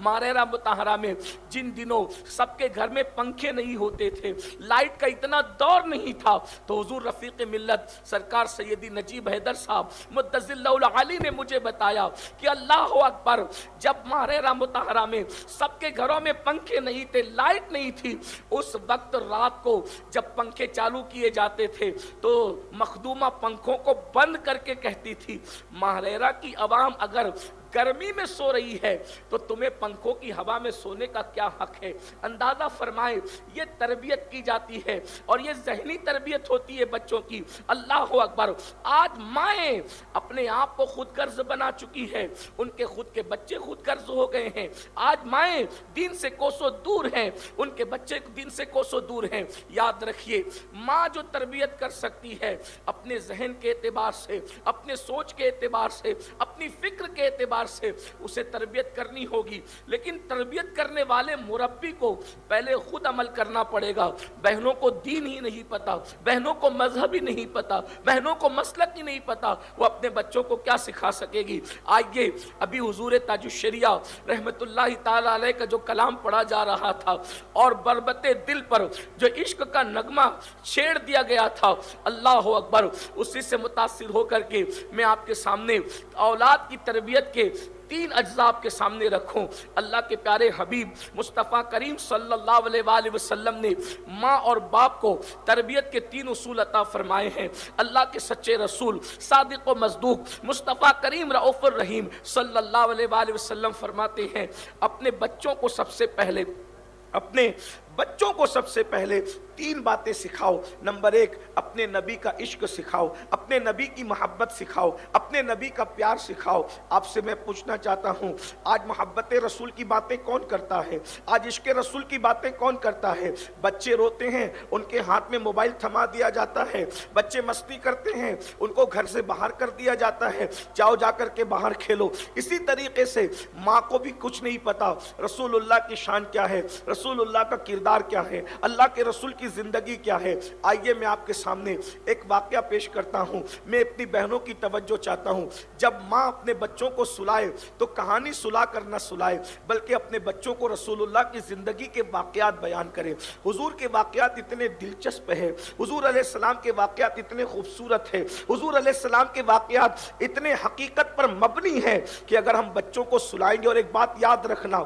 मारेरा मुताहरा में जिन दिनों सबके घर में पंखे नहीं होते थे, लाइट का इतना दौर नहीं था, तो हुजूर रफीक मिल्लत सरकार सैयदी नजीब हैदर साहब मुद्दज़िल्लहुल आली ने मुझे बताया कि अल्लाह अकबर, जब मारेरा मुताहरा में सबके घरों में पंखे नहीं थे, लाइट नहीं थी, उस वक्त रात को जब पंखे चालू किए जाते थे तो मखदूमा पंखों को बंद करके कहती थी, मारेरा की अवाम अगर गर्मी में सो रही है तो तुम्हें पंखों की हवा में सोने का क्या हक है। अंदाजा फरमाए, ये तरबियत की जाती है और ये ज़हनी तरबियत होती है बच्चों की। अल्लाह अकबर, आज माएँ अपने आप को खुद गर्ज बना चुकी है, उनके खुद के बच्चे खुद गर्ज हो गए हैं। आज माएँ दीन से कोसों दूर हैं, उनके बच्चे दीन से कोसों दूर हैं। याद रखिए, माँ जो तरबियत कर सकती है अपने जहन के एतबार से, अपने सोच के एतबार से, अपनी फिक्र के एतबार से, उसे तरबियत करनी होगी। लेकिन तरबियत करने वाले मुरब्बी को पहले खुद अमल करना पड़ेगा। बहनों को दीन ही नहीं पता, बहनों को मजहब ही नहीं पता, बहनों को मसलक ही नहीं पता, वो अपने बच्चों को क्या सिखा सकेगी। आइए, अभी हुजूर ताजुश्शरिया रहमतुल्लाहि ताला अलैह का जो कलाम पढ़ा जा रहा था और बरबते दिल पर जो इश्क का नगमा छेड़ दिया गया था, अल्लाह अकबर, उसी से मुतासिर होकर के मैं आपके सामने औलाद की तरबियत के तीन अज्जा आपके सामने रखूं। अल्लाह के प्यारे हबीब मुस्तफ़ा करीम सल्लल्लाहु अलैहि वसल्लम ने माँ और बाप को तरबियत के तीन उसूल अता फरमाए हैं। अल्लाह के सच्चे रसूल सादिक व मज़दूक मुस्तफ़ा करीम रऊफ़ुर रहीम सल्लल्लाहु अलैहि वसल्लम फरमाते हैं, अपने बच्चों को सबसे पहले तीन बातें सिखाओ। नंबर एक, अपने नबी का इश्क सिखाओ, अपने नबी की मोहब्बत सिखाओ, अपने नबी का प्यार सिखाओ। आपसे मैं पूछना चाहता हूँ, आज मोहब्बत रसूल की बातें कौन करता है? आज इश्क रसूल की बातें कौन करता है? बच्चे रोते हैं, उनके हाथ में मोबाइल थमा दिया जाता है। बच्चे मस्ती करते हैं, उनको घर से बाहर कर दिया जाता है, जाओ जाकर के बाहर खेलो। इसी तरीके से माँ को भी कुछ नहीं पता रसूलुल्लाह की शान क्या है, रसूलुल्लाह का किरदार क्या है, अल्लाह के रसूल की जिंदगी क्या है। आइए मैं आपके सामने एक वाकया पेश करता हूं। मैं अपनी बहनों की तवज्जो चाहता हूं, जब माँ अपने बच्चों को सुलाए तो कहानी सुला कर न सुलाए, बल्कि अपने बच्चों को रसूलुल्लाह की जिंदगी के वाकयात बयान करे। हुजूर के वाकयात इतने दिलचस्प है, हुजूर अलैहिस्सलाम के वाकयात इतने खूबसूरत है, हुजूर अलैहिस्सलाम के वाकयात इतने हकीकत पर मबनी है कि अगर हम बच्चों को सुलाएंगे। और एक बात याद रखना,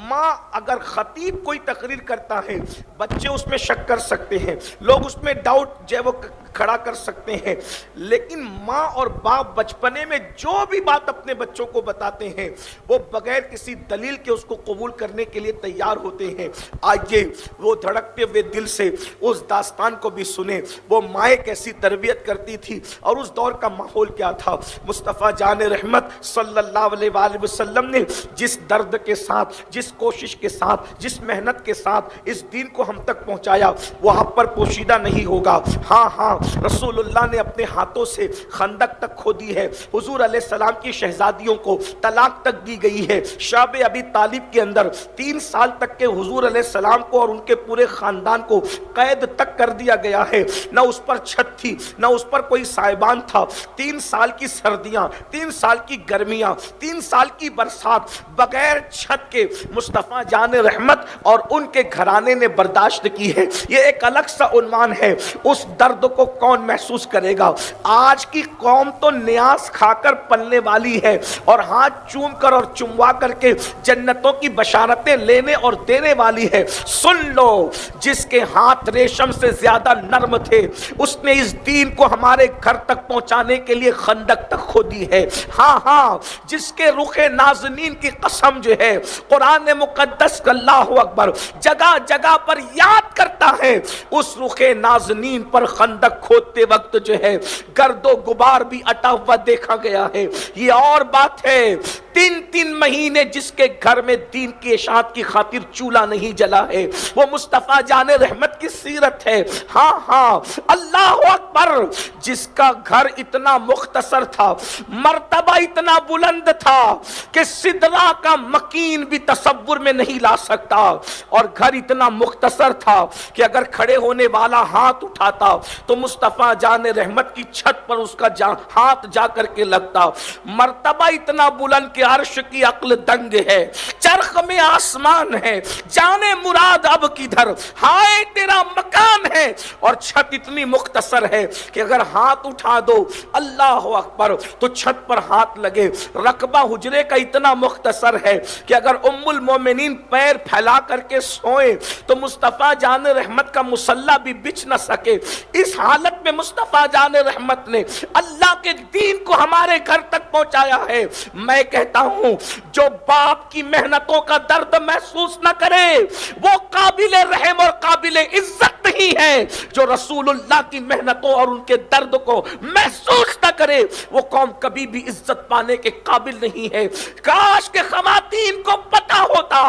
माँ अगर खतीब कोई तकरीर करता है, बच्चे उसमें शक कर सकते हैं, लोग उसमें डाउट जो वो खड़ा कर सकते हैं, लेकिन माँ और बाप बचपने में जो भी बात अपने बच्चों को बताते हैं वो बगैर किसी दलील के उसको कबूल करने के लिए तैयार होते हैं। आइए वो धड़कते हुए दिल से उस दास्तान को भी सुने, वो माएँ कैसी तरबियत करती थी और उस दौर का माहौल क्या था। मुस्तफ़ा जान रहमत सल्लल्लाहु अलैहि वसल्लम ने जिस दर्द के साथ, जिस कोशिश के साथ, जिस मेहनत के साथ इस दीन को हम तक पहुंचाया, वो आप पर पोशीदा नहीं होगा। हाँ, रसूलुल्लाह ने अपने हाथों से खंदक तक खोदी है, हुजूर अलैहिस्सलाम की शहजादियों को तलाक तक दी गई है। शाब अबी तालिब के अंदर 3 साल तक के हुजूर अलैहिस्सलाम को और उनके पूरे खानदान को कैद तक कर दिया गया है। न उस पर छत थी, न उस पर कोई साइबान था। 3 साल की सर्दियां, 3 साल की गर्मियां, 3 साल की बरसात बगैर छत के मुस्तफ़ा जान रहमत और उनके घराने ने बर्दाश्त की है। ये एक अलग सा उन्वान है। उस दर्द को कौन महसूस करेगा? आज की कौम तो न्यास खाकर पलने वाली है और हाथ चूम कर और चुमवा करके जन्नतों की बशारतें लेने और देने वाली है। सुन लो, जिसके हाथ रेशम से ज्यादा नर्म थे, उसने इस दीन को हमारे घर तक पहुंचाने के लिए खंदक तक खोदी है। हाँ, जिसके रुखे नाज़नीन की कसम जो है, कुरान मुकद्दस का अल्लाहु अकबर जगह जगह पर याद करता है, उस रुखे नाज़नीन पर खंदक खोदते वक्त जो है गर्दो गुबार भी अटा हुआ देखा गया है। ये और बात है, 3 महीने जिसके घर में दीन की इशाअत की खातिर चूल्हा नहीं जला है, वो मुस्तफ़ा जाने रहमत محمد کی سیرت ہے. ہاں ہاں اللہ اکبر. جس کا گھر اتنا مختصر تھا, مرتبہ اتنا بلند تھا کہ سدرا کا مکین بھی تصور میں نہیں لا سکتا, اور گھر اتنا مختصر تھا کہ اگر کھڑے ہونے والا ہاتھ اٹھاتا تو مصطفیٰ جان رحمت کی چھت پر اس کا ہاتھ جا کر کے لگتا. مرتبہ اتنا بلند کہ عرش کی عقل دنگ ہے, چرخ میں آسمان ہے, جانے مراد اب کدھر, ہائے تیرا مکان ہے. اور چھت اتنی مختصر ہے کہ اگر ہاتھ اٹھا دو اللہ اکبر تو چھت پر ہاتھ لگے. رقبہ حجرے کا اتنا مختصر ہے کہ اگر ام المومنین پیر پھیلا کر کے سوئیں تو مصطفیٰ جان رحمت کا مصلی بھی بچھ نہ سکے. اس حالت میں مصطفیٰ جان رحمت نے اللہ کے دین کو ہمارے گھر تک پہنچایا ہے. میں کہتا ہوں جو باپ کی محنتوں کا درد محسوس نہ کرے وہ قابل رحم اور قابل عزت نہیں ہے. جو رسول اللہ کی محنتوں اور ان کے درد کو محسوس نہ کرے وہ قوم کبھی بھی عزت پانے کے قابل نہیں ہے. کاش کہ خواتین کو پتا ہوتا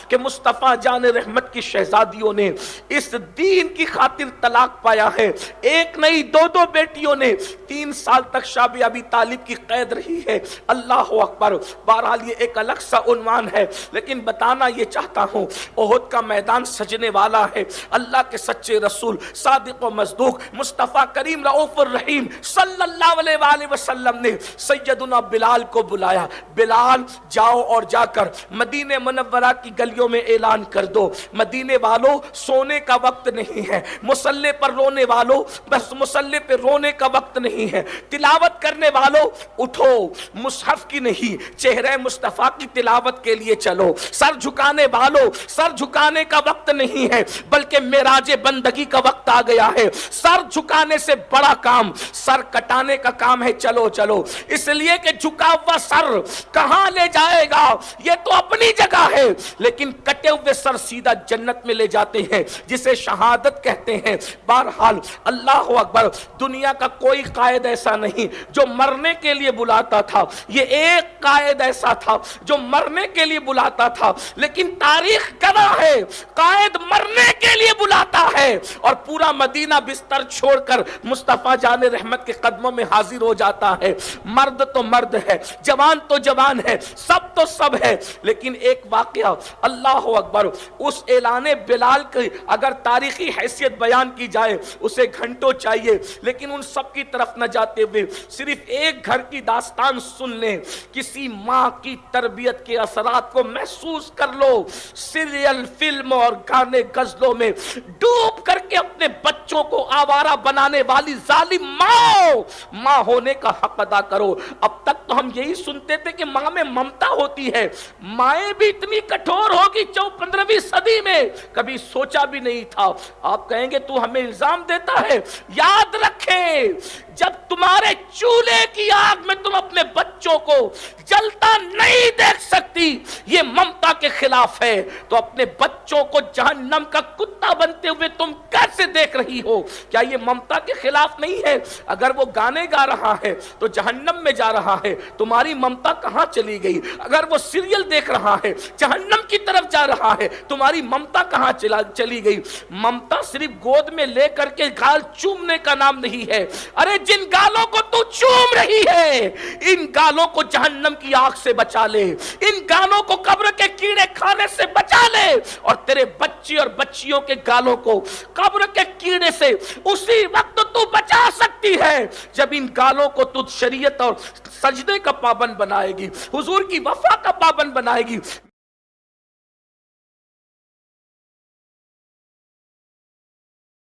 کہ مصطفیٰ جان رحمت کی شہزادیوں نے اس دین کی خاطر طلاق پایا ہے. ایک نہیں دو بیٹیوں نے 3 سال تک شاب ابی طالب کی قید رہی ہے. اللہ اکبر. بہرحال یہ ایک الگ سا عنوان ہے, لیکن بتانا یہ چاہتا ہوں احد کا میدان سجنے والا ہے. اللہ کے سچے رسول صادق و مصدوق مصطفیٰ کریم رؤوف الرحیم صلی اللہ علیہ وآلہ وسلم نے سیدنا بلال کو بلایا. بلال جاؤ اور جا کر مدینہ منورہ کی گلیوں میں اعلان کر دو, مدینے والوں سونے کا وقت نہیں ہے, مصلی پر رونے والوں بس مصلی پہ رونے کا وقت نہیں ہے, تلاوت کرنے والوں اٹھو, مصحف کی نہیں چہرہ مصطفیٰ کی تلاوت کے لیے چلو. سر جھکانے والوں سر جھکانے کا وقت نہیں ہے بلکہ معراج بندگی کا وقت آ گیا ہے. سر جھکانے سے بڑا کام سر کٹانے کا کام ہے. چلو چلو, اس لیے کہ جھکا ہوا سر کہاں لے جائے گا یہ تو اپنی جگہ ہے, لیکن کٹے ہوئے سر سیدھا جنت میں لے جاتے ہیں جسے شہادت کہتے ہیں. بہرحال اللہ اکبر. دنیا کا کوئی قائد ایسا نہیں جو مرنے کے لیے بلاتا تھا, یہ ایک قائد ایسا تھا جو مرنے کے لیے بلاتا تھا, لیکن تاریخ گواہ ہے قائد مرنے کے لیے بلاتا ہے اور پورا مدینہ بستر چھوڑ کر مصطفیٰ جان رحمت کے قدموں میں حاضر ہو جاتا ہے. مرد تو مرد ہے, جوان تو جوان ہے, سب تو سب ہے, لیکن ایک واقعہ اللہ اکبر. اس اعلان بلال کی اگر تاریخی حیثیت بیان کی جائے اسے گھنٹوں چاہیے, لیکن ان سب کی طرف نہ جاتے ہوئے صرف ایک گھر کی داستان سن لیں. کسی ماں کی تربیت کے اثرات کو محسوس کر لو. سیریل, فلم اور گانے غزلوں میں ڈوب کر کے اپنے بچوں کو آوارہ بنانے والی ظالم ماں ہونے کا حق ادا کرو. اب تک تو ہم یہی سنتے تھے کہ ماں میں ممتا ہوتی ہے, مائیں بھی اتنی کٹھور ہوگی 15ویں صدی میں کبھی سوچا بھی نہیں تھا. آپ کہیں گے تو ہمیں الزام دیتا ہے, یاد رکھیں جب تمہارے چولہے کی آگ میں تم اپنے بچوں کو جلتا نہیں دیکھ سکتی یہ ممتا کے خلاف ہے, تو اپنے بچوں کو جہنم کا کتا بنتے ہوئے تم کیسے دیکھ رہی ہو؟ کیا یہ ممتا کے خلاف نہیں ہے؟ اگر وہ گانے گا رہا ہے تو جہنم میں جا رہا ہے, تمہاری ممتا کہاں چلی گئی؟ اگر وہ سیریل دیکھ رہا ہے جہنم کی طرف جا رہا ہے, تمہاری ممتا کہاں چلی گئی؟ ممتا صرف گود میں لے کر کے گال چومنے کا نام نہیں ہے. ارے جن گالوں کو تو چوم رہی ہے ان گالوں کو جہنم کی آگ سے بچا لے, ان گالوں کو قبر کے کیڑے کھانے سے بچا لے, اور تیرے بچی اور بچیوں کے گالوں کو قبر کے کیڑے سے اسی وقت تو بچا سکتی ہے جب ان گالوں کو تو شریعت اور سجدے کا پابند بنائے گی, حضور کی وفا کا پابند بنائے گی.